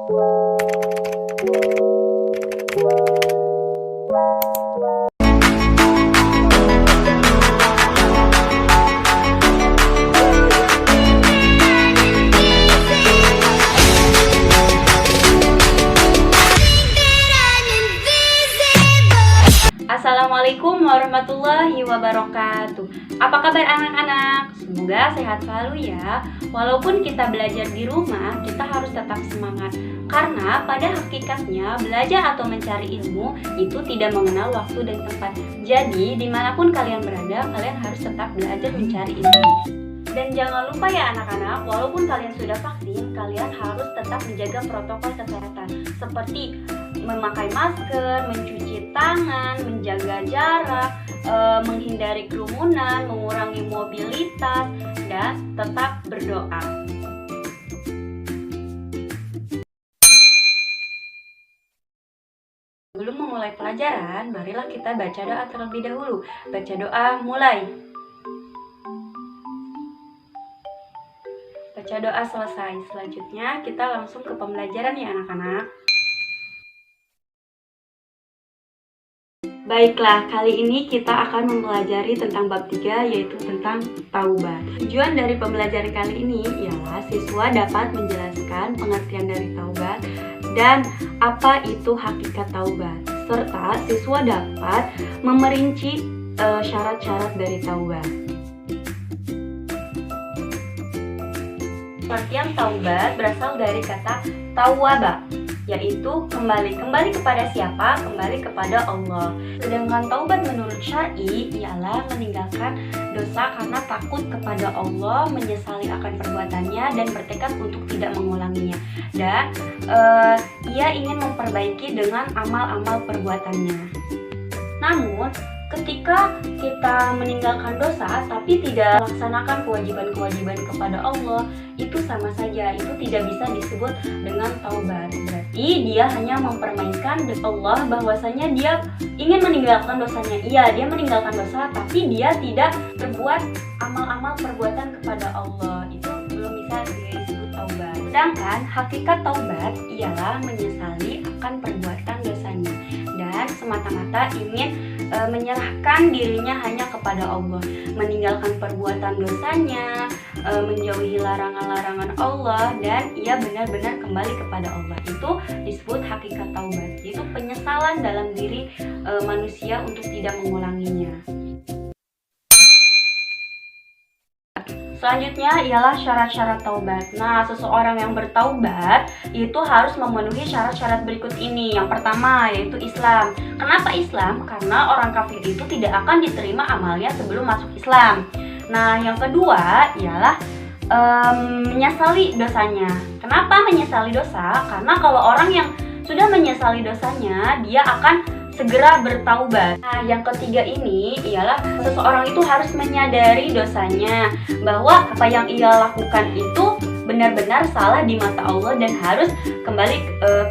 Assalamualaikum warahmatullahi wabarakatuh. Apa kabar anak-anak? Semoga sehat selalu ya. Walaupun kita belajar di rumah, kita harus tetap semangat. Karena pada hakikatnya belajar atau mencari ilmu itu tidak mengenal waktu dan tempat. Jadi dimanapun kalian berada, kalian harus tetap belajar mencari ilmu. Dan jangan lupa ya anak-anak, walaupun kalian sudah vaksin, kalian harus tetap menjaga protokol kesehatan seperti memakai masker, mencuci tangan, menjaga jarak, menghindari kerumunan, mengurangi mobilitas, dan tetap berdoa. Sebelum memulai pelajaran, marilah kita baca doa terlebih dahulu. Baca doa mulai. Baca doa selesai. Selanjutnya kita langsung ke pembelajaran ya anak-anak. Baiklah, kali ini kita akan mempelajari tentang bab 3, yaitu tentang taubat. Tujuan dari pembelajaran kali ini ialah siswa dapat menjelaskan pengertian dari taubat dan apa itu hakikat taubat, serta siswa dapat memerinci syarat-syarat dari taubat. Pengertian taubat berasal dari kata tawwaba, yaitu kembali kepada siapa? Kembali kepada Allah. Sedangkan taubat menurut syar'i ialah meninggalkan dosa karena takut kepada Allah, menyesali akan perbuatannya dan bertekad untuk tidak mengulanginya. Dan ia ingin memperbaiki dengan amal-amal perbuatannya. Namun ketika kita meninggalkan dosa tapi tidak melaksanakan kewajiban-kewajiban kepada Allah, itu sama saja, itu tidak bisa disebut dengan taubat. Berarti dia hanya mempermainkan Allah, bahwasanya dia ingin meninggalkan dosanya. Iya, dia meninggalkan dosa, tapi dia tidak berbuat amal-amal perbuatan kepada Allah. Itu belum bisa disebut taubat. Sedangkan hakikat taubat ialah menyesali akan perbuatan dosanya dan semata-mata ingin menyerahkan dirinya hanya kepada Allah, meninggalkan perbuatan dosanya, menjauhi larangan-larangan Allah, dan ia benar-benar kembali kepada Allah. Itu disebut hakikat taubat, yaitu penyesalan dalam diri manusia untuk tidak mengulanginya. Selanjutnya ialah syarat-syarat taubat. Nah, seseorang yang bertaubat itu harus memenuhi syarat-syarat berikut ini. Yang pertama yaitu Islam. Kenapa Islam? Karena orang kafir itu tidak akan diterima amalnya sebelum masuk Islam. Nah, yang kedua ialah menyesali dosanya. Kenapa menyesali dosa? Karena kalau orang yang sudah menyesali dosanya, dia akan segera bertaubat. Nah, yang ketiga ini ialah seseorang itu harus menyadari dosanya, bahwa apa yang ia lakukan itu benar-benar salah di mata Allah dan harus kembali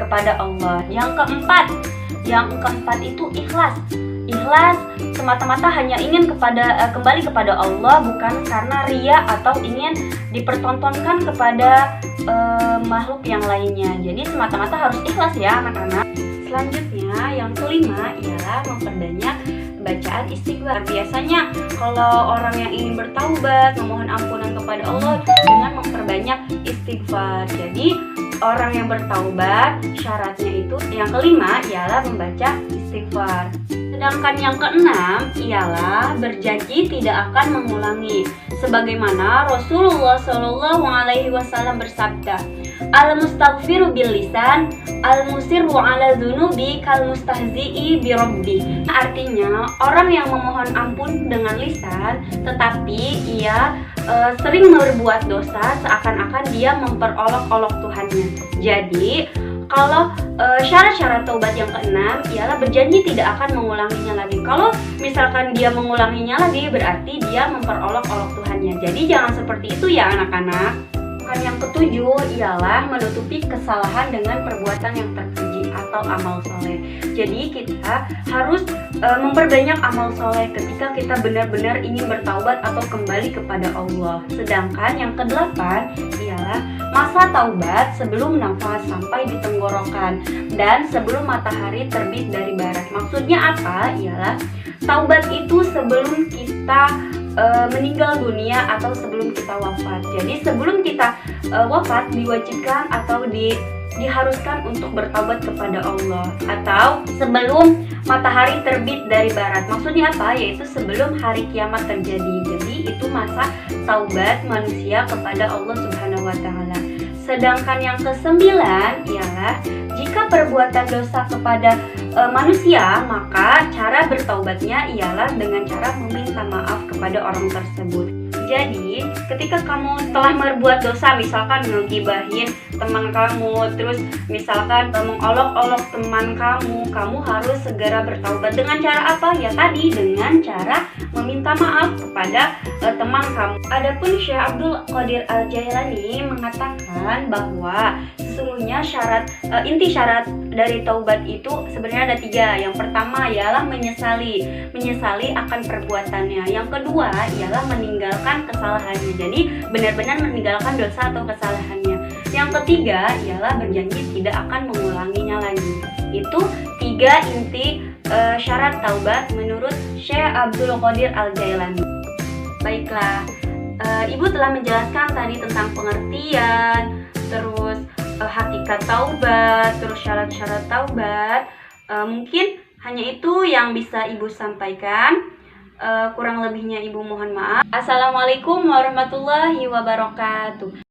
kepada Allah. Yang keempat itu ikhlas. Ikhlas semata-mata hanya ingin kembali kepada Allah, bukan karena ria atau ingin dipertontonkan kepada makhluk yang lainnya. Jadi semata-mata harus ikhlas ya anak-anak. Selanjutnya yang kelima ialah memperbanyak bacaan istighfar. Biasanya kalau orang yang ingin bertaubat, memohon ampunan kepada Allah dengan memperbanyak istighfar. Jadi orang yang bertaubat syaratnya itu yang kelima ialah membaca istighfar. Sedangkan yang keenam ialah berjanji tidak akan mengulangi, sebagaimana Rasulullah SAW bersabda, al-mustaghfiru bil lisan, al-musirru ala dzunubi kal mustahzi'i bi rabbi. Artinya orang yang memohon ampun dengan lisan tetapi ia sering berbuat dosa seakan-akan dia memperolok-olok Tuhannya. Jadi kalau syarat-syarat taubat yang keenam ialah berjanji tidak akan mengulanginya lagi. Kalau misalkan dia mengulanginya lagi, berarti dia memperolok-olok Tuhannya. Jadi jangan seperti itu ya anak-anak. Yang ketujuh ialah menutupi kesalahan dengan perbuatan yang terpuji atau amal soleh. Jadi kita harus memperbanyak amal soleh ketika kita benar-benar ingin bertaubat atau kembali kepada Allah. Sedangkan yang kedelapan ialah Masa taubat sebelum nafas sampai di tenggorokan dan sebelum matahari terbit dari barat. Maksudnya apa? Ialah taubat itu sebelum kita meninggal dunia atau sebelum kita wafat. Jadi sebelum kita wafat diwajibkan atau diharuskan untuk bertaubat kepada Allah, atau sebelum matahari terbit dari barat. Maksudnya apa? Yaitu sebelum hari kiamat terjadi. Jadi itu masa taubat manusia kepada Allah Subhanahu wa taala. Sedangkan yang kesembilan ialah jika perbuatan dosa kepada manusia, maka cara bertaubatnya ialah dengan cara meminta maaf kepada orang tersebut. Jadi, ketika kamu telah berbuat dosa, misalkan ngegibahin teman kamu, terus misalkan mengolok-olok teman kamu harus segera bertaubat. Dengan cara apa? Ya tadi, dengan cara meminta maaf kepada teman kamu. Adapun Syekh Abdul Qadir Al-Jailani mengatakan bahwa sesungguhnya inti syarat dari taubat itu sebenarnya ada 3. Yang pertama ialah menyesali akan perbuatannya. Yang kedua ialah meninggalkan kesalahannya. Jadi benar-benar meninggalkan dosa atau kesalahannya. Yang ketiga ialah berjanji tidak akan mengulanginya lagi. Itu 3 inti syarat taubat menurut Syekh Abdul Qadir Al-Jailani. Baiklah, Ibu telah menjelaskan tadi tentang pengertian, terus hakikat taubat, terus syarat-syarat taubat. Mungkin hanya itu yang bisa Ibu sampaikan. Kurang lebihnya Ibu mohon maaf. Assalamualaikum warahmatullahi wabarakatuh.